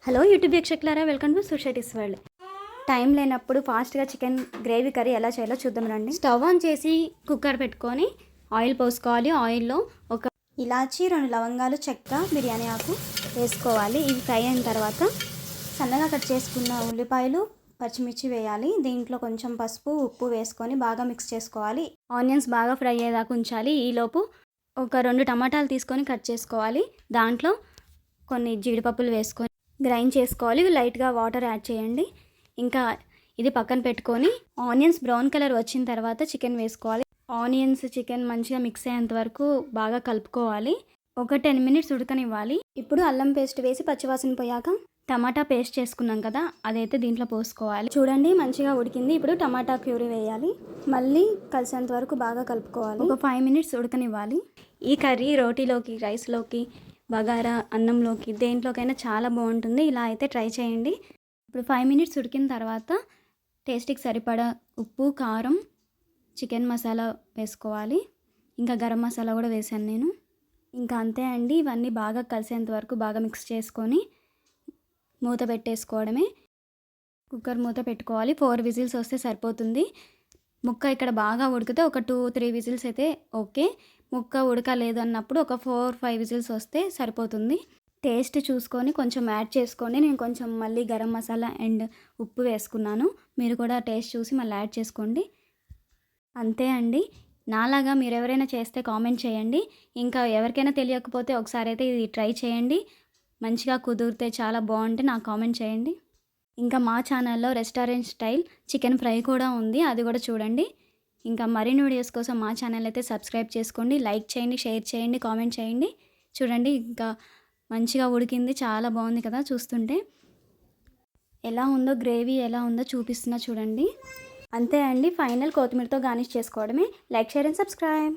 Hello YouTube వీక్షకులారా, welcome to సుషేటిస్ world. Time లేనప్పుడు ఫాస్ట్గా చికెన్ గ్రేవీ కర్రీ ఎలా చేయాలో చూద్దాం రండి. స్టవ్ ఆన్ చేసి కుక్కర్ పెట్టుకొని ఆయిల్ పోసుకోవాలి. ఆయిల్లో ఒక ఇలాచి, 2 లవంగాలు, చెక్క, బిర్యానీ ఆకు వేసుకోవాలి. ఇవి ఫ్రై అయిన తర్వాత సన్నగా కట్ చేసుకున్న ఉల్లిపాయలు, పచ్చిమిర్చి వేయాలి. దీంట్లో కొంచెం పసుపు, ఉప్పు వేసుకొని బాగా మిక్స్ చేసుకోవాలి. ఆనియన్స్ బాగా ఫ్రై అయ్యేదాకా ఉంచాలి. ఈలోపు ఒక 2 టమాటాలు తీసుకొని కట్ చేసుకోవాలి. దాంట్లో కొన్ని జీడిపప్పులు వేసుకొని గ్రైండ్ చేసుకోవాలి. లైట్గా వాటర్ యాడ్ చేయండి. ఇంకా ఇది పక్కన పెట్టుకొని ఆనియన్స్ బ్రౌన్ కలర్ వచ్చిన తర్వాత చికెన్ వేసుకోవాలి. ఆనియన్స్, చికెన్ మంచిగా మిక్స్ అయ్యేంత వరకు బాగా కలుపుకోవాలి. ఒక 10 మినిట్స్ ఉడకనివ్వాలి. ఇప్పుడు అల్లం పేస్ట్ వేసి పచ్చివాసన పోయాక టమాటా పేస్ట్ చేసుకున్నాం కదా, అదైతే దీంట్లో పోసుకోవాలి. చూడండి మంచిగా ఉడికింది. ఇప్పుడు టమాటా ప్యూరీ వేయాలి. మళ్ళీ కలిసేంత వరకు బాగా కలుపుకోవాలి. ఒక 5 మినిట్స్ ఉడకనివ్వాలి. ఈ కర్రీ రోటీలోకి, రైస్లోకి, బగారా అన్నంలోకి, దేంట్లోకైనా చాలా బాగుంటుంది. ఇలా అయితే ట్రై చేయండి. ఇప్పుడు 5 మినిట్స్ ఉడికిన తర్వాత టేస్ట్కి సరిపడా ఉప్పు, కారం, చికెన్ మసాలా వేసుకోవాలి. ఇంకా గరం మసాలా కూడా వేసాను నేను. ఇంకా అంతే అండి. ఇవన్నీ బాగా కలిసేంత వరకు బాగా మిక్స్ చేసుకొని మూత పెట్టేసుకోవడమే. కుక్కర్ మూత పెట్టుకోవాలి. 4 విజిల్స్ వస్తే సరిపోతుంది. ముక్క ఇక్కడ బాగా ఉడికితే ఒక 2-3 విజిల్స్ అయితే ఓకే. ముక్క ఉడకలేదు అన్నప్పుడు ఒక 4-5 విజిల్స్ వస్తే సరిపోతుంది. టేస్ట్ చూసుకొని కొంచెం యాడ్ చేసుకోండి. నేను కొంచెం మళ్ళీ గరం మసాలా అండ్ ఉప్పు వేసుకున్నాను. మీరు కూడా టేస్ట్ చూసి మళ్ళీ యాడ్ చేసుకోండి. అంతే అండి. నాలాగా మీరు ఎవరైనా చేస్తే కామెంట్ చేయండి. ఇంకా ఎవరికైనా తెలియకపోతే ఒకసారి అయితే ఇది ట్రై చేయండి. మంచిగా కుదిరితే చాలా బాగుంటే నాకు కామెంట్ చేయండి. ఇంకా మా ఛానల్లో రెస్టారెంట్ స్టైల్ చికెన్ ఫ్రై కూడా ఉంది, అది కూడా చూడండి. ఇంకా మరిన్ని వీడియోస్ కోసం మా ఛానల్ అయితే సబ్స్క్రైబ్ చేసుకోండి. లైక్ చేయండి, షేర్ చేయండి, కామెంట్ చేయండి. చూడండి ఇంకా మంచిగా ఉడికింది. చాలా బాగుంది కదా చూస్తుంటే. ఎలా ఉందో గ్రేవీ ఎలా ఉందో చూపిస్తున్నా చూడండి. అంతే అండి. ఫైనల్ కొత్తిమీరతో గార్నిష్ చేసుకోవడమే. Like, share and subscribe.